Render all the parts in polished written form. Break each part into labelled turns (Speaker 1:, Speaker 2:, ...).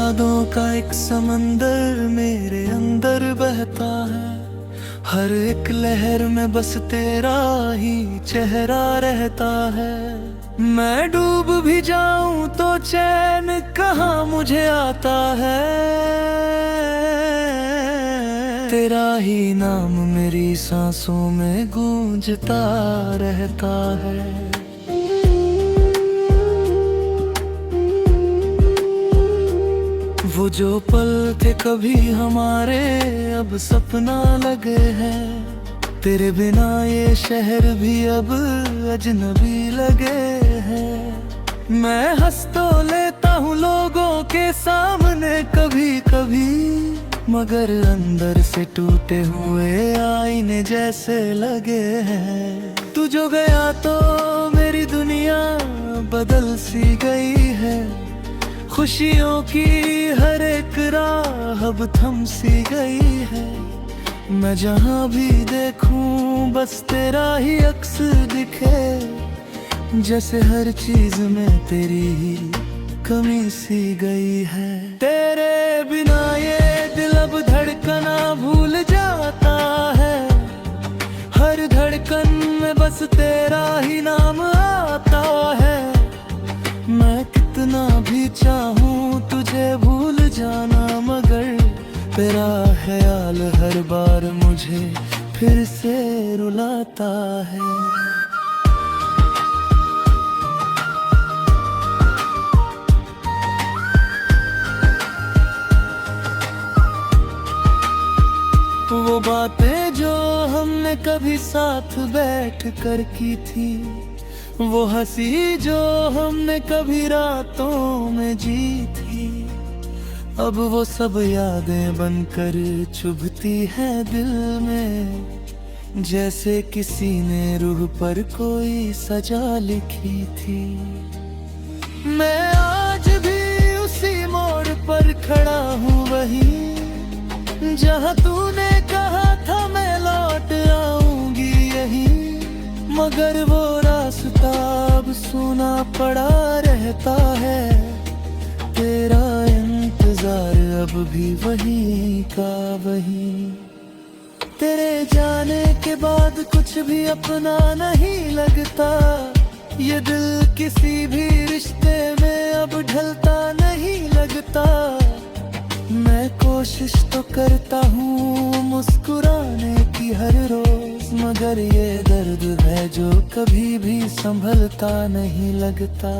Speaker 1: यादों का एक समंदर मेरे अंदर बहता है। हर एक लहर में बस तेरा ही चेहरा रहता है। मैं डूब भी जाऊं तो चैन कहाँ मुझे आता है। तेरा ही नाम मेरी सांसों में गूंजता रहता है। वो जो पल थे कभी हमारे अब सपना लगे हैं। तेरे बिना ये शहर भी अब अजनबी लगे हैं। मैं हंस तो लेता हूँ लोगों के सामने कभी कभी, मगर अंदर से टूटे हुए आईने जैसे लगे हैं। तू जो गया तो मेरी दुनिया बदल सी गई है। खुशियों की हर एक राह अब थम सी गई है। मैं जहाँ भी देखूं बस तेरा ही अक्स दिखे। जैसे हर चीज में तेरी ही कमी सी गई है। तेरे बिना ये दिल अब धड़कना भूल जाता है। हर धड़कन में बस तेरा ही नाम आता है। मैं कितना भी चाहूं तुझे भूल जाना, मगर तेरा ख्याल हर बार मुझे फिर से रुलाता है। वो बातें जो हमने कभी साथ बैठ कर की थी, वो हंसी जो हमने कभी रातों में जी थी, अब वो सब यादें बनकर चुभती है दिल में। जैसे किसी ने रूह पर कोई सजा लिखी थी। मैं आज भी उसी मोड़ पर खड़ा हूँ, वहीं जहाँ तूने कहा था मैं लौट आऊंगी यहीं। मगर वो रास्ता अब सुना पड़ा रहता है। तेरा इंतजार अब भी वहीं का वहीं। तेरे जाने के बाद कुछ भी अपना नहीं लगता। ये दिल किसी भी रिश्ते में अब ढलता नहीं लगता। मैं कोशिश तो करता हूँ मुस्कुराने की हर रोज, मगर ये दर्द है जो कभी भी संभलता नहीं लगता।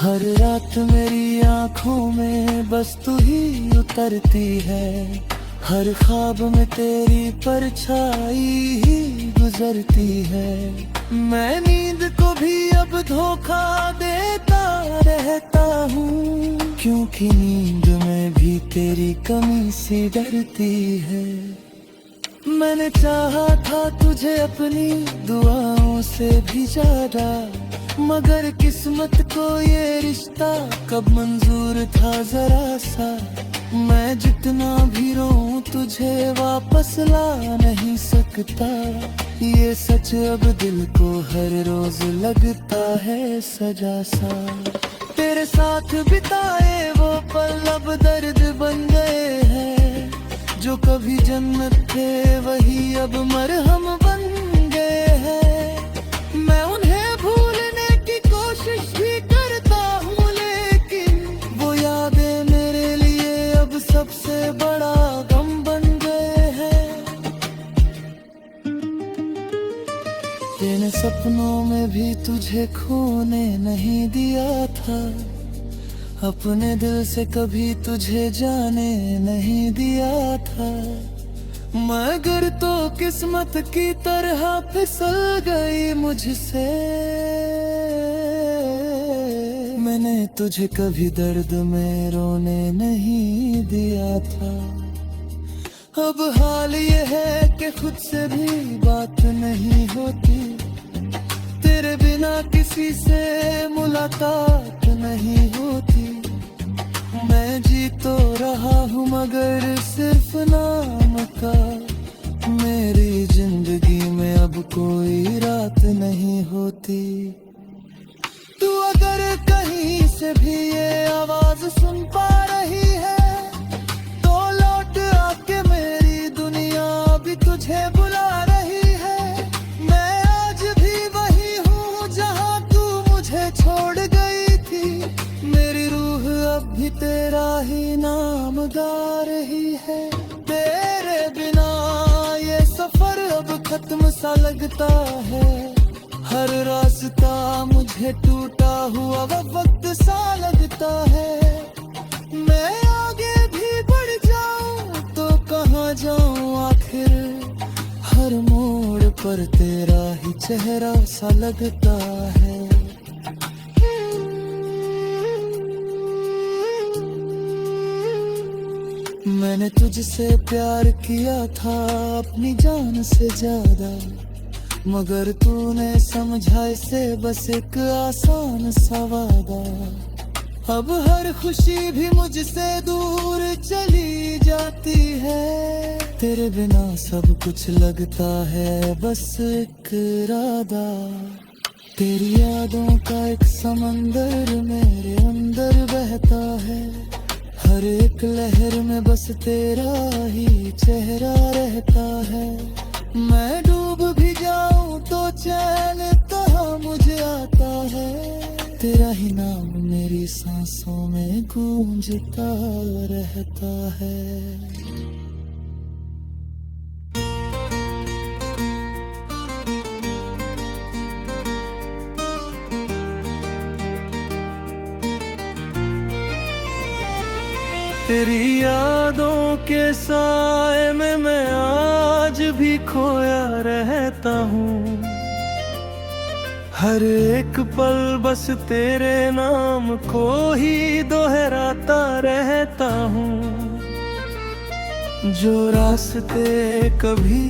Speaker 1: हर रात मेरी आँखों में बस तू ही उतरती है। हर ख्वाब में तेरी परछाई ही गुजरती है। मैं नींद को भी अब धोखा देता रहता हूँ, क्योंकि नींद में भी तेरी कमी सी डरती है। मैंने चाहा था तुझे अपनी दुआओं से भी ज्यादा, मगर किस्मत को ये रिश्ता कब मंजूर था जरा सा। मैं जितना भी रोऊं तुझे वापस ला नहीं सकता। ये सच अब दिल को हर रोज लगता है सजा सा। तेरे साथ बिताए वो पल अब दर्द बन गए हैं। जो कभी जन्नत थे वही अब मरहम बन गए हैं। मैं उन्हें भूलने की कोशिश भी करता हूँ, लेकिन वो यादें मेरे लिए अब सबसे बड़ा गम बन गए हैं। तेरे सपनों में भी तुझे खोने नहीं दिया था। अपने दिल से कभी तुझे जाने नहीं दिया था। मगर तो किस्मत की तरह फिसल गई मुझसे। मैंने तुझे कभी दर्द में रोने नहीं दिया था। अब हाल ये है कि खुद से भी बात नहीं होती। तेरे बिना किसी से मुलाकात नहीं होती। मैं जी तो रहा हूँ मगर सिर्फ नाम का। मेरी जिंदगी में अब कोई रात नहीं होती। तू अगर कहीं से भी ये आवाज सुन पा रही है तो लौट आके, मेरी दुनिया भी तुझे बुला रही है। मैं आज भी वही हूँ जहाँ तू मुझे छोड़ गई थी। मेरी रूह अब भी तेरा ही नाम गा रही है। तेरे बिना ये सफर अब खत्म सा लगता है। हर रास्ता मुझे टूटा हुआ वक्त सा लगता है। मैं आगे भी बढ़ जाऊं तो कहाँ जाऊं आखिर। हर मोड़ पर तेरा ही चेहरा सा लगता है। मैंने तुझसे प्यार किया था अपनी जान से ज्यादा, मगर तूने समझा इसे बस एक आसान सा वादा। अब हर खुशी भी मुझसे दूर चली जाती है। तेरे बिना सब कुछ लगता है बस एक इरादा। तेरी यादों का एक समंदर मेरे अंदर बहता है। हर एक लहर में बस तेरा ही चेहरा रहता है। मैं डूब भी जाऊं तो चैन कहाँ मुझे आता है। तेरा ही नाम मेरी सांसों में गूंजता रहता है। तेरी यादों के साए में मैं आज भी खोया रहता हूँ। हर एक पल बस तेरे नाम को ही दोहराता रहता हूँ। जो रास्ते कभी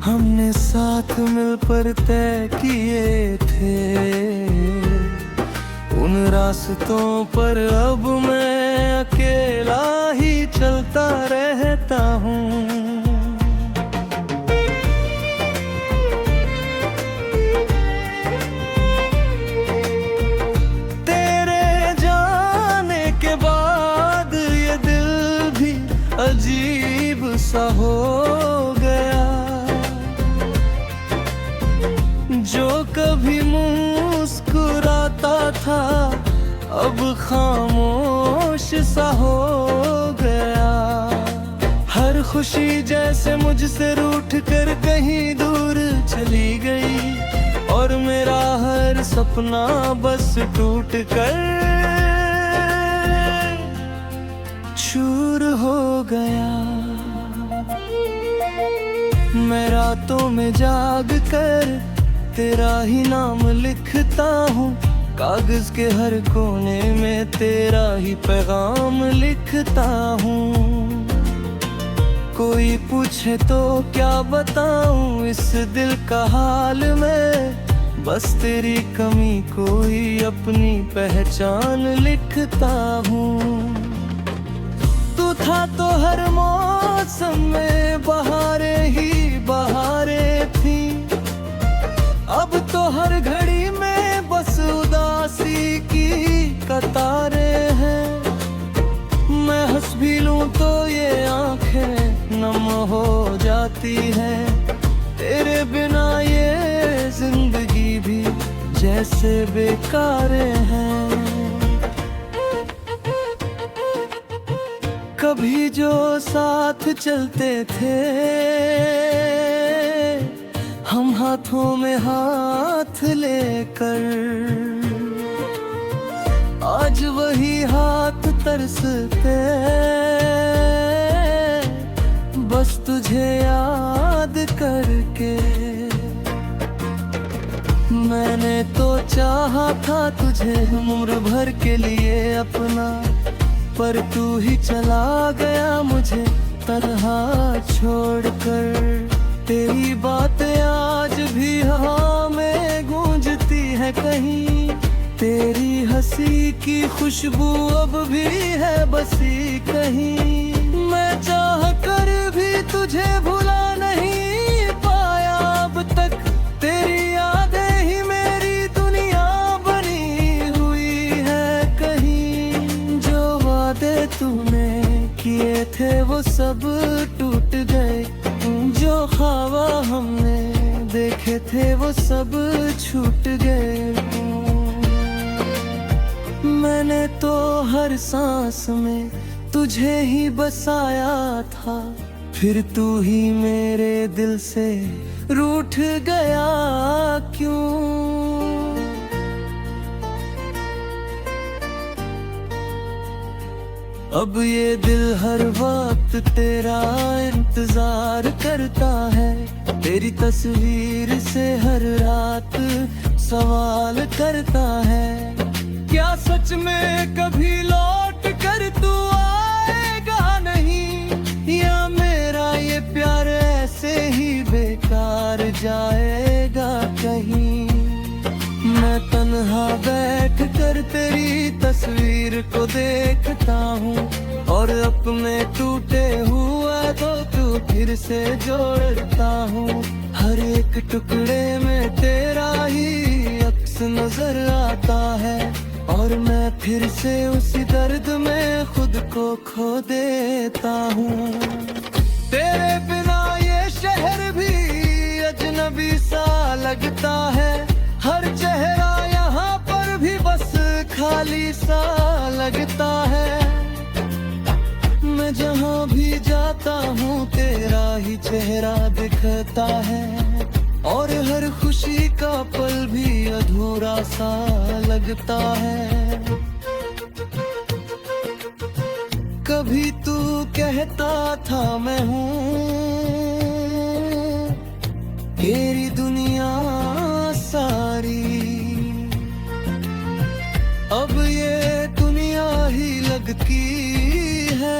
Speaker 1: हमने साथ मिलकर तय किए थे, उन रास्तों पर अब मैं अकेला ही चलता रहता हूँ। तेरे जाने के बाद ये दिल भी अजीब सा हो गया। जो कभी मुस्कुराता था अब खामोश सा हो गया। हर खुशी जैसे मुझसे रूठ कर कहीं दूर चली गई, और मेरा हर सपना बस टूट कर चूर हो गया। मैं रातों में जाग कर तेरा ही नाम लिखता हूँ। कागज के हर कोने में तेरा ही पैगाम लिखता हूँ। कोई पूछे तो क्या बताऊँ इस दिल का हाल में। बस तेरी कमी कोई अपनी पहचान लिखता हूँ। तू था तो हर मौसम में बहारें ही बहारें थी। अब तो हर घड़ी में बस उदासी की कतारें हैं। मैं हंस भी लूं तो ये आंखें नम हो जाती हैं। तेरे बिना ये जिंदगी भी जैसे बेकार है। कभी जो साथ चलते थे हम हाथों में हाथ लेकर, आज वही हाथ तरसते बस तुझे याद करके। मैंने तो चाहा था तुझे उम्र भर के लिए अपना, पर तू ही चला गया मुझे तन्हा छोड़कर। तेरी बातें आज भी हवा में गूंजती है कहीं। तेरी हंसी की खुशबू अब भी है बसी कहीं। मैं चाह कर भी तुझे भुला नहीं पाया अब तक। तूने किए थे वो सब टूट गए, जो ख्वाब हमने देखे थे वो सब छूट गए। मैंने तो हर सांस में तुझे ही बसाया था, फिर तू ही मेरे दिल से रूठ गया क्यों? अब ये दिल हर वक्त तेरा इंतजार करता है, तेरी तस्वीर से हर रात सवाल करता है, क्या सच में कभी लौट कर तू आएगा नहीं, या मेरा ये प्यार ऐसे ही बेकार जाएगा कहीं? मैं तन्हा बैठ कर तेरी तस्वीर को देखता हूँ, और अपने टूटे हुए तो तू फिर से जोड़ता हूँ। हर एक टुकड़े में तेरा ही अक्स नजर आता है, और मैं फिर से उसी दर्द में खुद को खो देता हूँ। तेरे बिना ये शहर भी अजनबी सा लगता है, हर चेहरा यहाँ पर भी बस खाली सा लगता है। मैं जहाँ भी जाता हूँ तेरा ही चेहरा दिखता है, और हर खुशी का पल भी अधूरा सा लगता है। कभी तू कहता था मैं हूँ तेरी दुनिया सारी, अब ये दुनिया ही लगती है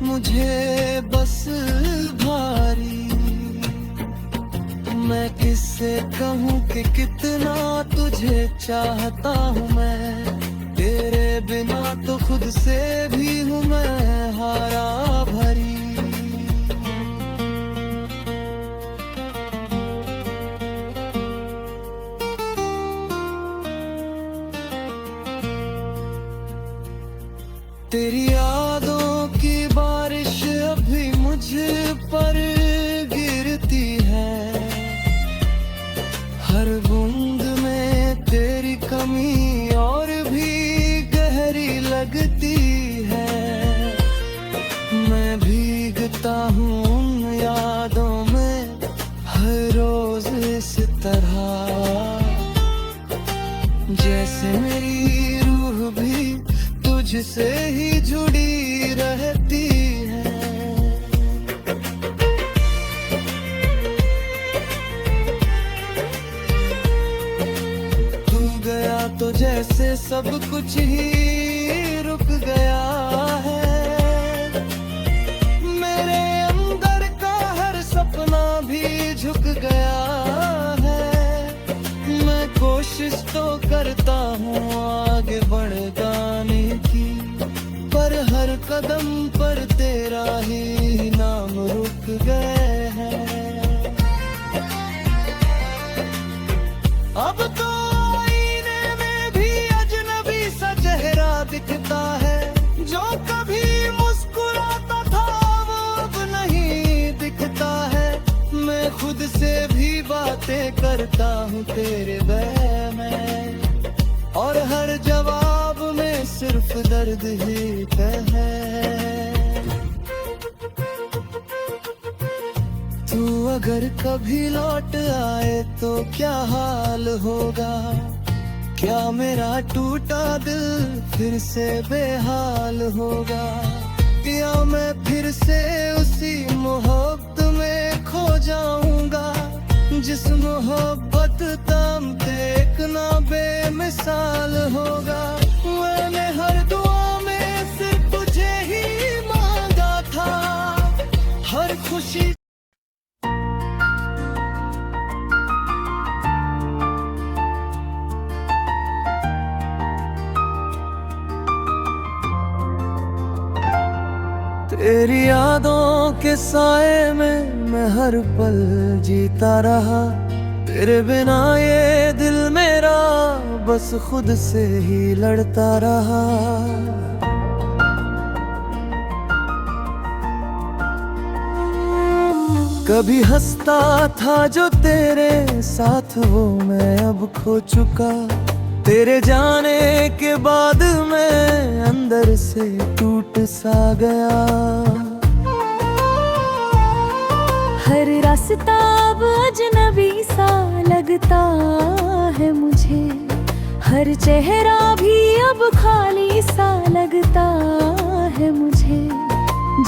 Speaker 1: मुझे बस भारी। मैं किससे कहूँ कि कितना तुझे चाहता हूँ मैं, तेरे बिना तो खुद से भी हूँ मैं हारा भरी। तेरी यादों की बारिश अभी मुझ पर गिरती है, हर बूंद में तेरी कमी और भी गहरी लगती है। मैं भीगता हूँ उन यादों में हर रोज इस तरह, जैसे मेरी रूह भी तुझसे ही जुड़ी रहती है। तू गया तो जैसे सब कुछ ही रुक गया है, मेरे अंदर का हर सपना भी झुक गया है। मैं कोशिश तो करता हूँ आगे बढ़ जाने की, पर हर कदम पर तेरा ही नाम रुक गए हैं। अब तो आईने में भी अजनबी सा चेहरा दिखता है, जो कभी मुस्कुराता था वो अब नहीं दिखता है। मैं खुद से भी बातें करता हूँ तेरे बह में, और हर जवाब में सिर्फ दर्द ही है। तू अगर कभी लौट आए तो क्या हाल होगा, क्या मेरा टूटा दिल फिर से बेहाल होगा, या मैं फिर से उसी मोहब्बत में खो जाऊंगा, जिस मोहब्बत तम देखना बेमिसाल होगा। मैंने हर दुआ में सिर्फ तुझे ही मांगा था, हर खुशी तेरी यादों के साए में मैं हर पल जीता रहा, तेरे बिना ये दिल मेरा बस खुद से ही लड़ता रहा। कभी हंसता था जो तेरे साथ वो मैं अब खो चुका। तेरे जाने के बाद मैं अंदर से टूट सा गया।
Speaker 2: हर रास्ता अब अजनबी सा लगता है मुझे, हर चेहरा भी अब खाली सा लगता है मुझे।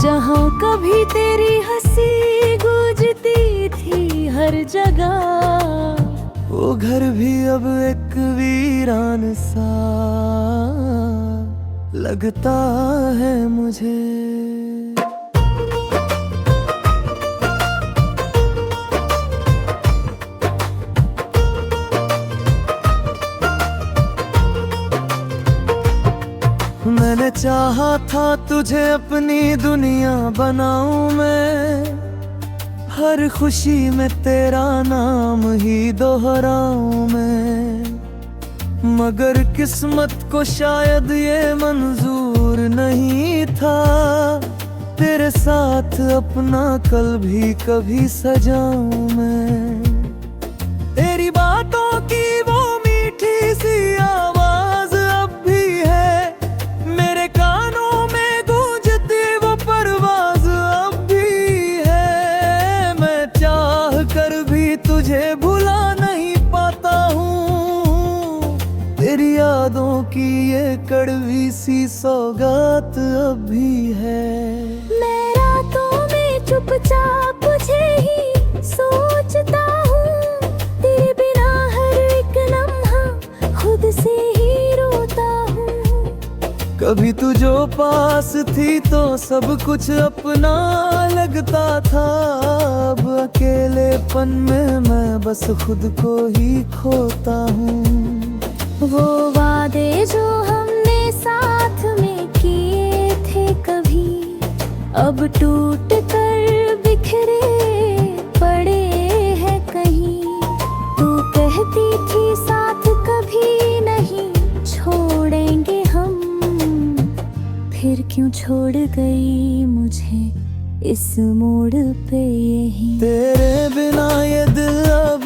Speaker 2: जहाँ कभी तेरी हंसी गूंजती थी हर जगह,
Speaker 1: वो घर भी अब एक वीरान सा लगता है मुझे। मैंने चाहा था तुझे अपनी दुनिया बनाऊं मैं, हर खुशी में तेरा नाम ही दोहराऊं मैं। मगर किस्मत को शायद ये मंजूर नहीं था, तेरे साथ अपना कल भी कभी सजाऊं मैं। तेरी बातों की वो मीठी सी आवाज अब भी है, मेरे कानों में गूंजती वो परवाज अब भी है। मैं चाह कर भी तुझे भुला नहीं पाता हूँ, तेरी यादों की ये कड़वी सी सौगात अब भी है।
Speaker 2: मैं रातों में चुपचाप तुझे ही सोचता हूँ, तेरे बिना हर एक लम्हा खुद से ही रोता हूँ।
Speaker 1: कभी तू जो पास थी तो सब कुछ अपना लगता था, अब अकेलेपन में मैं बस खुद को ही खोता हूँ।
Speaker 2: वो वादे जो हमने साथ में किए थे कभी, अब टूट कर बिखरे पड़े हैं कहीं। तू कहती थी साथ कभी नहीं छोड़ेंगे हम, फिर क्यों छोड़ गई मुझे इस मोड़ पे यही।
Speaker 1: तेरे बिना ये दिल अब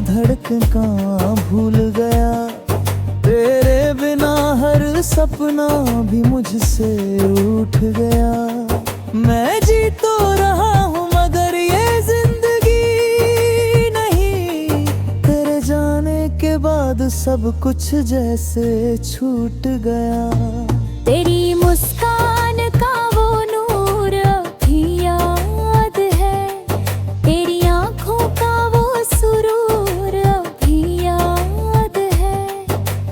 Speaker 1: धड़कन कहाँ भूल गया, तेरे बिना हर सपना भी मुझसे उठ गया। मैं जी तो रहा हूँ मगर ये जिंदगी नहीं, तेरे जाने के बाद सब कुछ जैसे छूट गया।
Speaker 2: तेरी मुस्कान का वो नूर अब भी याद है, तेरी आंखों का वो सुरूर अब भी याद है।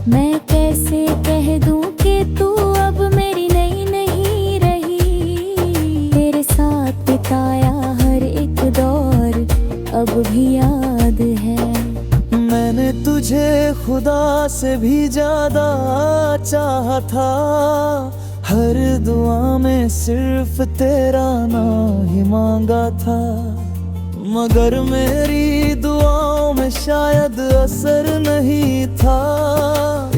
Speaker 2: मैं कैसे कह दूं कि तू अब मेरी नहीं रही, तेरे साथ बिताया हर एक दौर अब भी याद है।
Speaker 1: मैंने तुझे खुदा से भी ज्यादा चाहा था, हर दुआ में सिर्फ तेरा नाम ही मांगा था। मगर मेरी दुआओं में शायद असर नहीं था,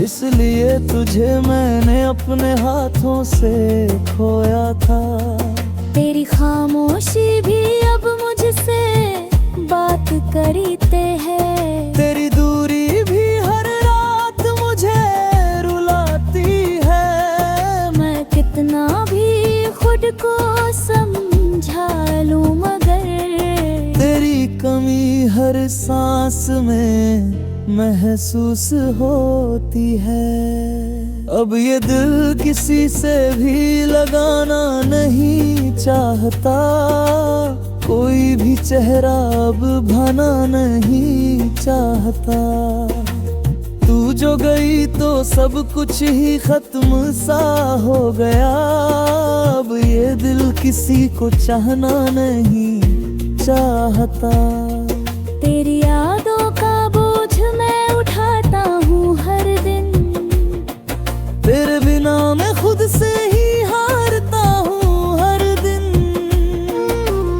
Speaker 1: इसलिए तुझे मैंने अपने हाथों से खोया था।
Speaker 2: तेरी खामोशी भी अब मुझसे बात करते हैं,
Speaker 1: तेरी दूरी भी हर रात मुझे रुलाती है।
Speaker 2: मैं कितना भी खुद को समझा लूं मगर
Speaker 1: तेरी कमी हर सांस में महसूस होती है। अब ये दिल किसी से भी लगाना नहीं चाहता, कोई भी चेहरा अब भाना नहीं चाहता। तू जो गई तो सब कुछ ही खत्म सा हो गया, अब ये दिल किसी को चाहना नहीं चाहता।
Speaker 2: तेरी यादों का बोझ मैं उठाता हूँ हर दिन,
Speaker 1: तेरे बिना मैं खुद से ही हारता हूँ हर दिन।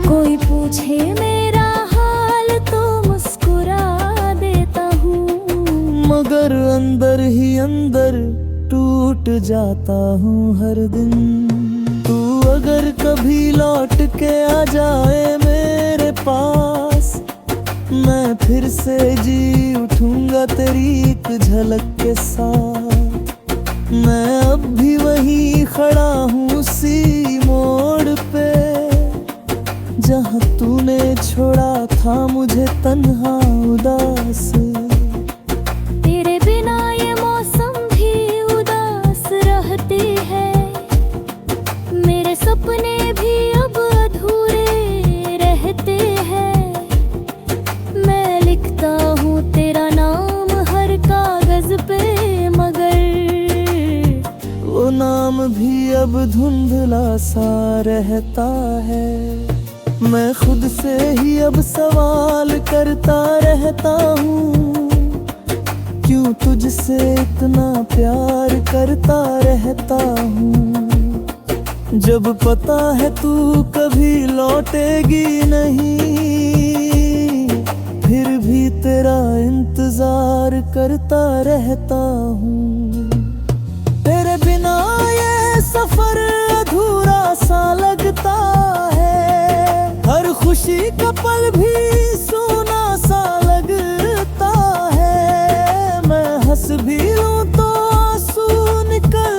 Speaker 2: कोई पूछे मेरा हाल तो मुस्कुरा देता हूँ,
Speaker 1: मगर अंदर ही अंदर टूट जाता हूँ हर दिन। तू अगर कभी लौट के आ जाए मेरे पास, मैं फिर से जी उठूंगा तेरी एक झलक के साथ। मैं अब भी वहीं खड़ा हूँ उसी मोड़ पे, जहाँ तूने छोड़ा था मुझे तन्हा उदास।
Speaker 2: तेरे बिना ये मौसम भी उदास रहते हैं, मेरे सपने भी अब अधूरे रहते हैं। मैं लिखता हूँ तेरा नाम हर कागज पे, मगर
Speaker 1: वो नाम भी अब धुंधला सा रहता है। मैं खुद से ही अब सवाल करता रहता हूँ, क्यों तुझसे इतना प्यार करता रहता हूँ। जब पता है तू कभी लौटेगी नहीं, फिर भी तेरा इंतजार करता रहता हूँ। तेरे बिना ये सफर अधूरा सा लगता है, हर खुशी का पल भी सोना सा लगता है। मैं हंस भी लूं तो आंसू निकल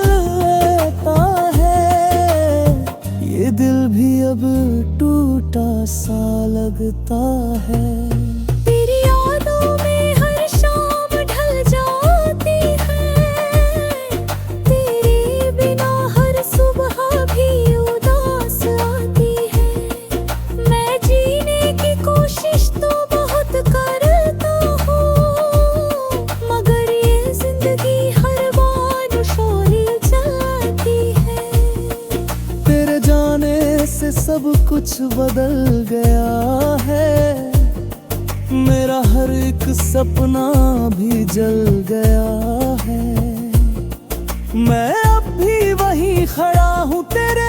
Speaker 1: आता है, ये दिल भी अब टूटा सा लगता है।
Speaker 2: तेरी यादों में हर शाम ढल जाती है, तेरे बिना हर सुबह भी उदास आती है। मैं जीने की कोशिश तो बहुत करता हूँ, मगर ये जिंदगी हर बार शोरी जाती है।
Speaker 1: तेरे जाने से सब कुछ बदल गया है, मेरा हर एक सपना भी जल गया है। मैं अब भी वहीं खड़ा हूँ तेरे